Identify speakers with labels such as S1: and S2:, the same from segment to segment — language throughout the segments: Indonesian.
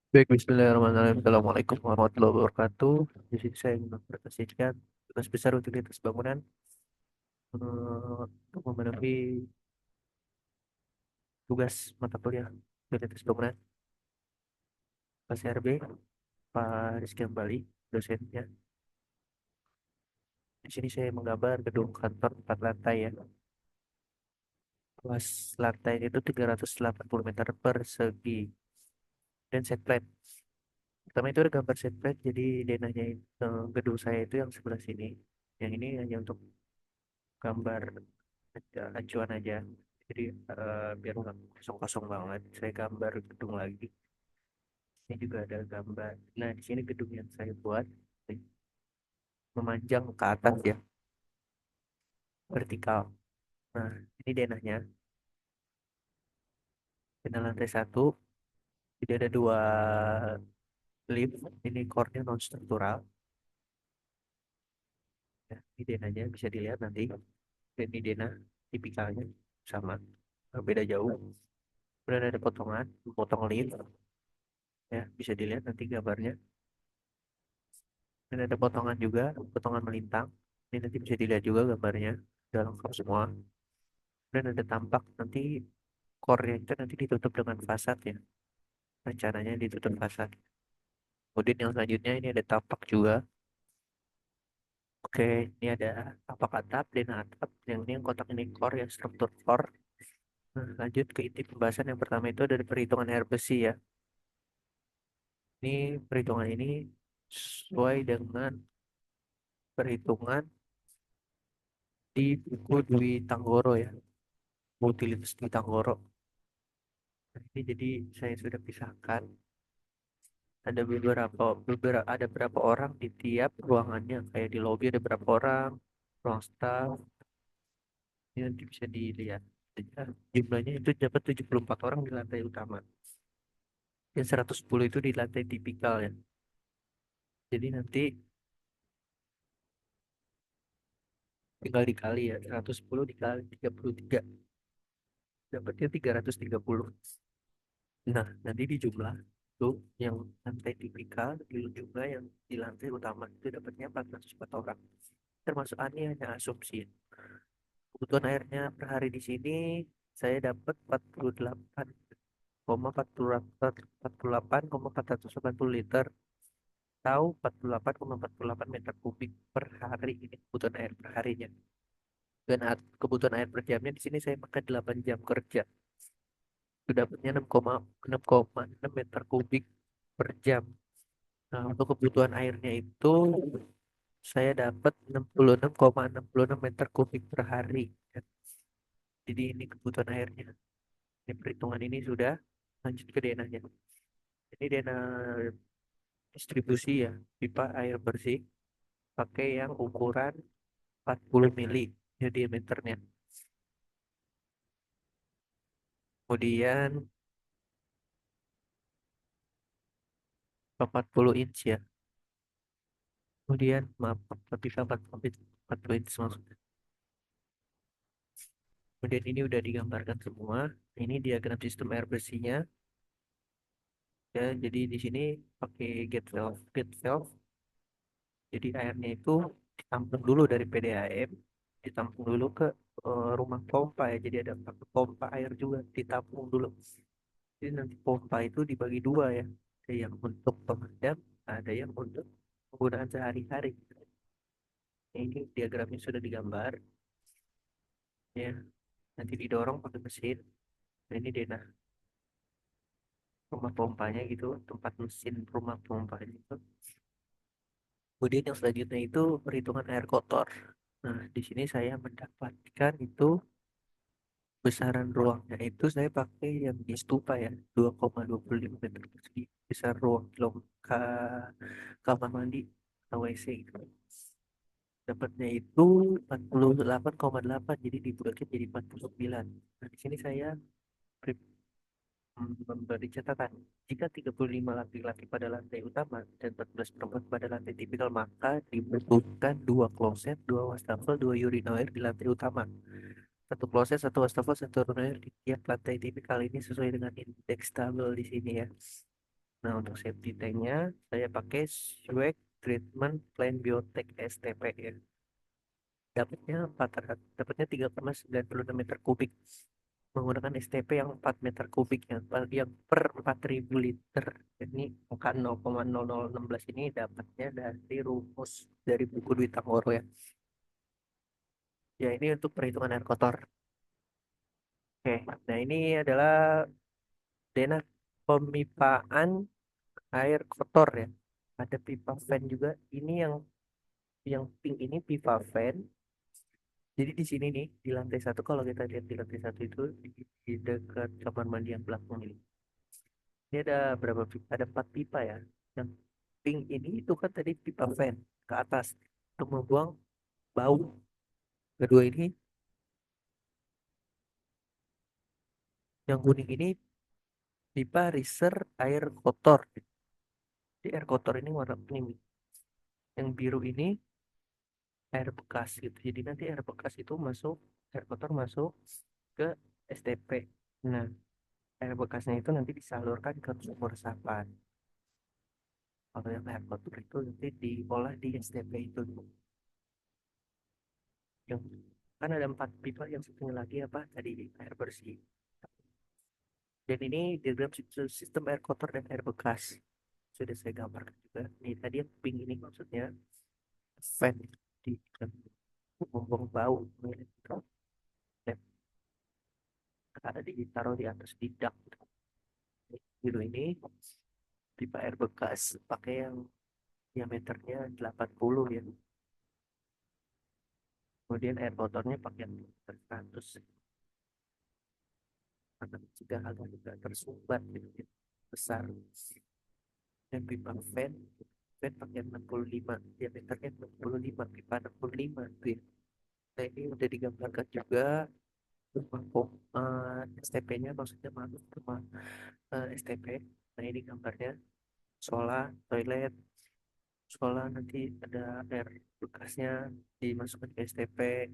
S1: Baik, Bismillahirrahmanirrahim. Assalamualaikum warahmatullahi wabarakatuh. Di sini saya ingin mempresentasikan tugas besar utilitas bangunan untuk memenuhi tugas mata kuliah utilitas bangunan Pak CRB, Pak Rizky Bali, dosennya. Di sini saya menggambar gedung kantor 4 lantai ya. Luas lantai itu 380 meter persegi dan set plan. Pertama itu ada gambar set plan, jadi denahnya gedung saya itu yang sebelah sini. Yang ini hanya untuk gambar acuan aja, jadi biar nggak kosong-kosong banget saya gambar gedung lagi. Ini juga ada gambar. Nah, di sini gedung yang saya buat memanjang ke atas ya, vertikal. Nah, ini denahnya, denah lantai satu. Jadi ada dua lift. Ini core-nya non struktural ya. Ini denahnya bisa dilihat nanti. Dan ini denah tipikalnya sama, beda jauh. Kemudian ada potongan, potong lift ya, bisa dilihat nanti gambarnya. Dan ada potongan juga, potongan melintang. Ini nanti bisa dilihat juga gambarnya, udah lengkap semua. Dan ada tampak nanti core-nya itu nanti ditutup dengan fasad ya. Rencananya ditutup fasad. Kemudian yang selanjutnya ini ada tampak juga. Oke, ini ada tampak atap dan atap. Yang ini yang kotak ini core ya, struktur core. Nah, lanjut ke inti pembahasan yang pertama itu dari perhitungan air besi ya. Ini perhitungan ini sesuai dengan perhitungan di buku Dwi Tanggoro ya. Utilitas Dwi Tanggoro. Ini jadi saya sudah pisahkan. Ada berapa orang di tiap ruangannya. Kayak di lobby ada berapa orang, ruang staff. Ini nanti bisa dilihat. Ya, jumlahnya itu dapat 74 orang di lantai utama. Dan 110 itu di lantai tipikal ya. Jadi nanti tinggal dikali ya. 110 dikali 33. Dapatnya 330. Nah, nanti di jumlah tuh yang lantai tipikal, di jumlah yang di lantai utama itu dapatnya 404 orang. Termasuk ini hanya asumsi. Kebutuhan airnya per hari di sini saya dapat 48,488 liter atau 48,48 meter kubik per hari. Ini kebutuhan air per harinya. Dan kebutuhan air per jamnya di sini saya pakai 8 jam kerja. Itu dapatnya 6,6 meter kubik per jam. Nah, untuk kebutuhan airnya itu saya dapat 66,66 meter kubik per hari. Jadi ini kebutuhan airnya. Ini perhitungan ini sudah. Lanjut ke denahnya. Ini denah distribusi ya, pipa air bersih pakai yang ukuran 40 mili ya diameternya. Kemudian 40 inch ya. Kemudian maaf, pipa 40 inch maksudnya. Kemudian ini udah digambarkan semua. Ini diagram sistem air bersihnya ya. Jadi di sini pakai gate valve. Jadi airnya itu ditampung dulu dari PDAM, ditampung dulu ke rumah pompa ya. Jadi ada pakai pompa air juga ditampung dulu. Jadi nanti pompa itu dibagi dua ya. Ada yang untuk pemadam, ada yang untuk penggunaan sehari-hari. Nah, ini diagramnya sudah digambar ya. Nanti didorong pakai mesin. Nah, ini denah rumah pompanya gitu, tempat mesin rumah pompanya itu. Kemudian yang selanjutnya itu perhitungan air kotor. Nah, di sini saya mendapatkan itu besaran ruangnya itu saya pakai yang di stupa ya, 2,25 meter persegi. Besar ruang kamar mandi atau WC gitu. Dapatnya itu 48,8, jadi dibuatkan jadi 49. Nah, di sini saya pri- memberi catatan. Jika 35 laki-laki pada lantai utama dan 14 perempuan pada lantai tipikal, maka dibutuhkan dua kloset, dua wastafel, dua urinoir di lantai utama. Satu kloset, satu wastafel, satu urinoir di tiap lantai tipikal. Ini sesuai dengan indeks tabel di sini ya. Nah, untuk safety tanknya saya pakai Swag Treatment Plan Biotech STP ya. Dapatnya 3,96 meter kubik menggunakan STP yang 4 meter kubik yang per 4.000 liter. Ini angka 0,0016 ini dapatnya dari rumus dari buku Dwi Tangoro ya. Ya, ini untuk perhitungan air kotor. Oke, nah ini adalah denah pemipaan air kotor ya. Ada pipa fan juga. Ini yang pink ini pipa fan. Jadi di sini nih di lantai satu, kalau kita lihat di lantai satu itu di dekat kamar mandi yang belakang ini. Ini ada berapa pipa? Ada 4 pipa ya. Yang pink ini itu kan tadi pipa fan ke atas untuk membuang bau. Kedua ini yang kuning ini pipa reser air kotor. Jadi air kotor ini warna kuning. Yang biru ini air bekas gitu. Jadi nanti air kotor masuk ke STP. Nah, air bekasnya itu nanti disalurkan ke sumur resapan. Kalau yang air kotor itu nanti diolah di STP itu. Yang kan ada 4 pipa, yang satunya lagi apa? Tadi air bersih. Dan ini diagram sistem air kotor dan air bekas. Sudah saya gambarkan juga. Ini tadi yang pink ini maksudnya fan di membuang bau. Dan ada ditaruh di atas tidak. Biru ini pipa air bekas pakai yang diameternya 80 ya. Kemudian air kotornya pakai yang 100 karena mencegah agar tidak tersumbat gitu, besar. Dan pipa fan pakai 65, diameternya 65, pipa 65 tuh ya. Nah, ini udah digambarkan juga rumah STP-nya, maksudnya masuk rumah STP. Nah, ini gambarnya sola toilet, sola nanti ada air bekasnya dimasukkan ke STP.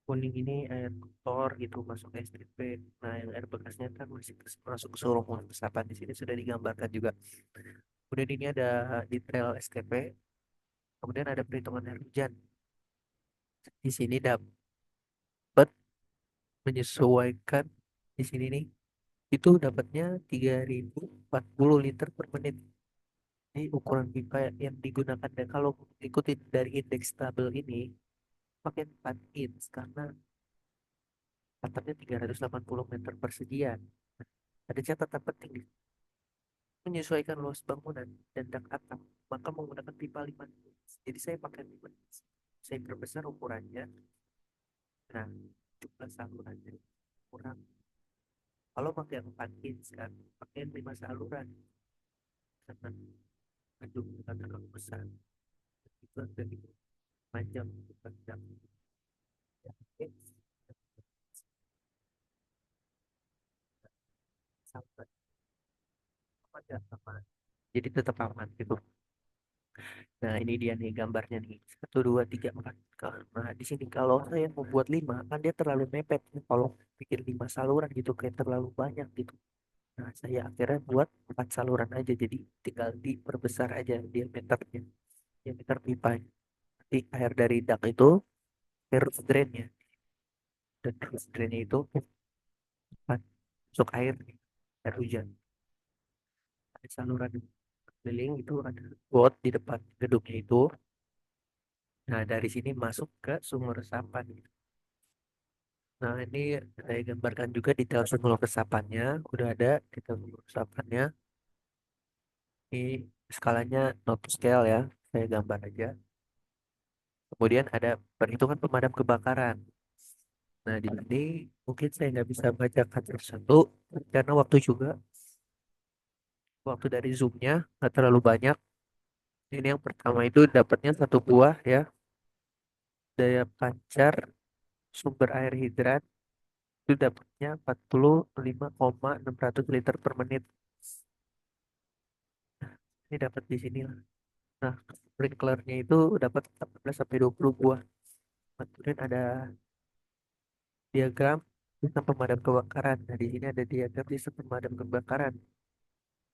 S1: Kuning ini air kotor gitu masuk ke STP. Nah, yang air bekasnya kan masih masuk ke saluran resapan. Di sini sudah digambarkan juga. Kemudian ini ada detail STP. Kemudian ada perhitungan air hujan. Di sini dapat menyesuaikan di sini nih. Itu dapatnya 3.040 liter per menit. Ini ukuran pipa yang digunakan, dan kalau ikutin dari indeks tabel ini pakai 4 inch karena atapnya 380 meter persegian. Ada catatan penting nih. Menyesuaikan luas bangunan dan dak atap, maka menggunakan pipa 5 inch. Jadi saya pakai 5 inch. Saya perbesar ukurannya. Nah, jumlah salurannya kurang. Kalau pakai 4 inch kan, pakai 5 saluran. Karena gedung kita terlalu besar. Itu dari panjang panjang. Ya, oke. Sampai pada aman. Jadi tetap aman gitu. Nah, ini dia nih gambarnya nih. 1, 2, 3, 4. Nah, di sini kalau saya membuat 5, kan dia terlalu mepet. Kalau bikin 5 saluran gitu, kayak terlalu banyak gitu. Nah, saya akhirnya buat 4 saluran aja. Jadi tinggal diperbesar aja diameternya. Diameter pipanya. Nanti air dari dak itu ke roof drainnya. Dan roof drainnya itu masuk air hujan. Ada saluran keliling itu, ada got di depan gedungnya itu. Nah, dari sini masuk ke sumur resapan. Nah, ini saya gambarkan juga detail sumur resapannya. Udah ada detail sumur resapannya. Ini skalanya not to scale ya. Saya gambar aja. Kemudian ada perhitungan pemadam kebakaran. Nah, di sini mungkin saya nggak bisa bacakan satu karena waktu dari zoomnya nggak terlalu banyak. Ini yang pertama itu dapatnya 1 buah ya, daya pancar sumber air hidran itu dapatnya 45,600 liter per menit. Ini dapat di sini lah. Nah, sprinklernya itu dapat 18 sampai 20 buah. Kemudian ada diagram sistem pemadam kebakaran. Nah, di sini ada diagram sistem pemadam kebakaran.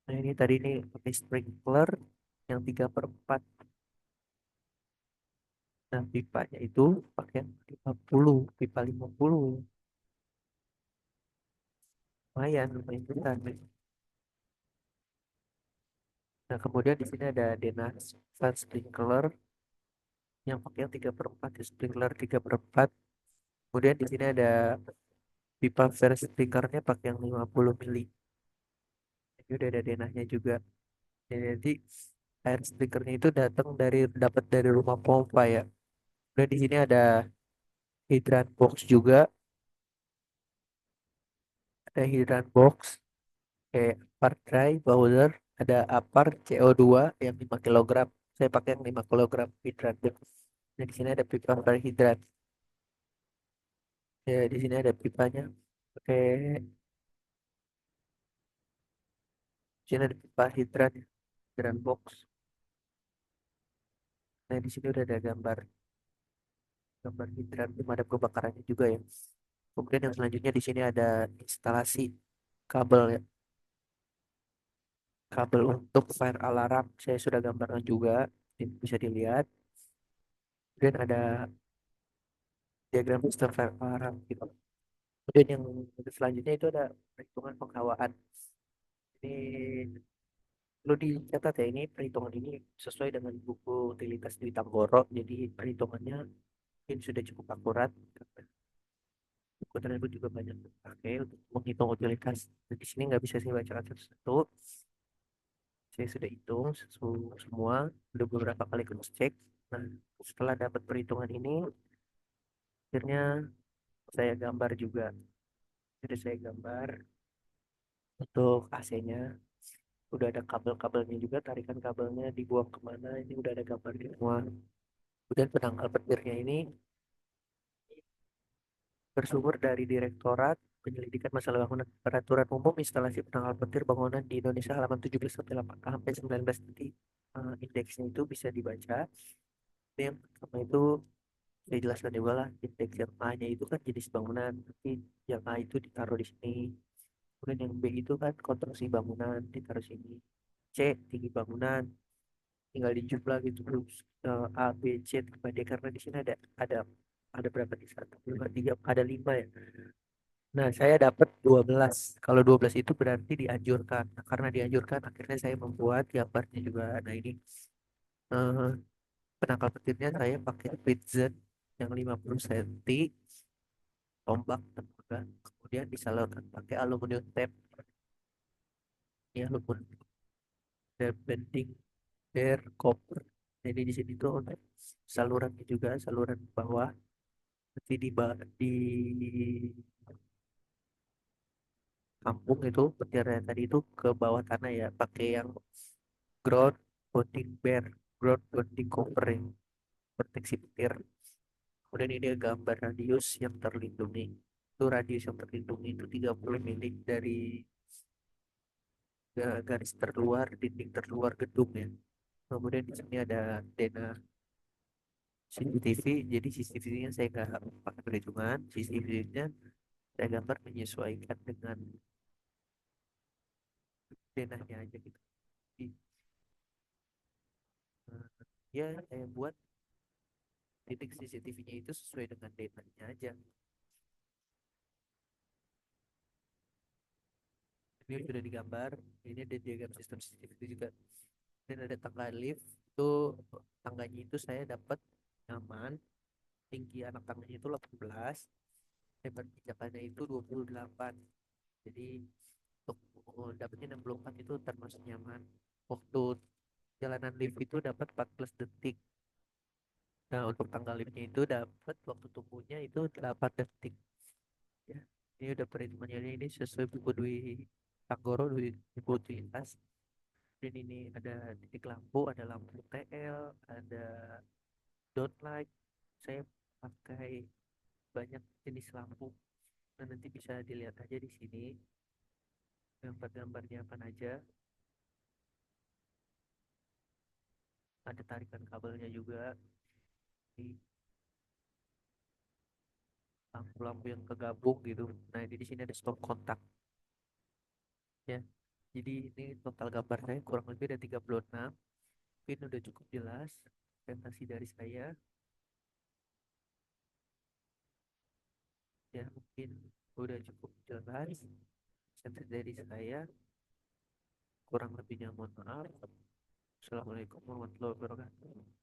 S1: Nah, ini tadi ini pakai sprinkler yang 3/4. Nah, pipanya itu pakai yang 50, pipa 50. Lumayan, lumayan besar. Nah, kemudian di sini ada Denas Van Sprinkler yang pakai yang 3/4, ya, sprinkler 3/4. Kemudian di sini ada pipa versi sprinkernya pakai yang 50 mili. Ini udah ada denahnya juga. Jadi air sprinklernya itu dapat dari rumah pompa ya. Dan di sini ada hidran box juga, ada hidran box kayak apar dry bowler, ada apar CO2 yang 5 kilogram. Saya pakai yang 5 kilogram hidran box. Dan di sini ada pipa per hidran. Ya, di sini ada pipanya. Oke, di sini ada pipa hidran, ya, hidran box. Nah, di sini udah ada gambar gambar hidran pemadam kebakarannya juga ya. Kemudian yang selanjutnya di sini ada instalasi kabel ya, kabel untuk fire alarm. Saya sudah gambarkan juga, ini bisa dilihat. Kemudian ada diagram sistem fire alarm gitu. Kemudian yang selanjutnya itu ada perhitungan penghawaan. Ini perlu dicatat ya, ini perhitungan ini sesuai dengan buku utilitas di Tanggoro. Jadi perhitungannya mungkin sudah cukup akurat. Buku tersebut juga banyak dipakai untuk menghitung utilitas. Nah, di sini nggak bisa saya bacakan satu-satu. Saya sudah hitung semua, udah beberapa kali cross check. Nah, setelah dapat perhitungan ini, akhirnya saya gambar juga. Jadi saya gambar untuk AC-nya. Udah ada kabel-kabelnya juga, tarikan kabelnya dibuang kemana. Ini udah ada gambar di semua. Kemudian penangkal petirnya ini bersumber dari Direktorat Penyelidikan Masalah Bangunan Peraturan Umum Instalasi Penangkal Petir Bangunan di Indonesia halaman 17 sampai 19. Nanti indeksnya itu bisa dibaca. Yang pertama itu saya jelaskan juga lah, indeks yang A-nya itu kan jenis bangunan, tapi yang A itu ditaruh di sini. Kemudian yang B itu kan konstruksi bangunan ditaruh sini. C tinggi bangunan tinggal dijumlah gitu terus, A B C sampai D, karena di sini ada berapa nih, satu dua tiga, ada lima ya. Nah, saya dapat 12. Kalau 12 itu berarti dianjurkan. Nah, karena dianjurkan akhirnya saya membuat gambarnya juga. Nah, ini eh, penangkal petirnya saya pakai Pitzen yang 50 cm, tombak tembaga, kemudian disalurkan pakai aluminium tape ya, aluminium tape bending bare copper. Jadi di sini tuh untuk salurannya juga, saluran bawah, nanti di kampung itu petirnya tadi itu ke bawah tanah ya, pakai yang ground bonding bare, ground bonding covering, proteksi petir. Kemudian ini gambar radius yang terlindungi. Itu radius yang terlindungi itu 30 mili dari garis terluar, dinding terluar gedung ya. Kemudian di sini ada dena CCTV. Jadi CCTV-nya saya nggak pakai perhitungan. CCTV-nya saya gambar menyesuaikan dengan denahnya aja gitu. Jadi, ya saya buat titik CCTV-nya itu sesuai dengan denahnya aja. Ini sudah digambar. Ini ada diagram sistem CCTV itu juga. Dan ada tangga lift. Itu tangganya itu saya dapat nyaman. Tinggi anak tangganya itu 18, lebar pijakannya itu 28. Jadi untuk dapatnya 64 itu termasuk nyaman. Waktu jalanan lift itu dapat 14 detik. Nah, untuk tanggal liftnya itu dapat waktu tunggunya itu 8 detik. Ya, ini udah perhitungannya, ini sesuai buku Dwi Tanggoro, buku utilitas. Dan ini ada titik lampu, ada lampu TL, ada downlight. Saya pakai banyak jenis lampu. Nah, nanti bisa dilihat aja di sini gambar-gambarnya apa aja. Ada tarikan kabelnya juga. Ini lampu-lampu yang kegabung gitu. Nah, di sini ada stop kontak ya. Jadi ini total gambar saya kurang lebih ada 36. Mungkin udah cukup jelas presentasi dari saya ya, mungkin udah cukup jelas presentasi dari saya. Kurang lebihnya mohon maaf. Assalamualaikum warahmatullahi wabarakatuh.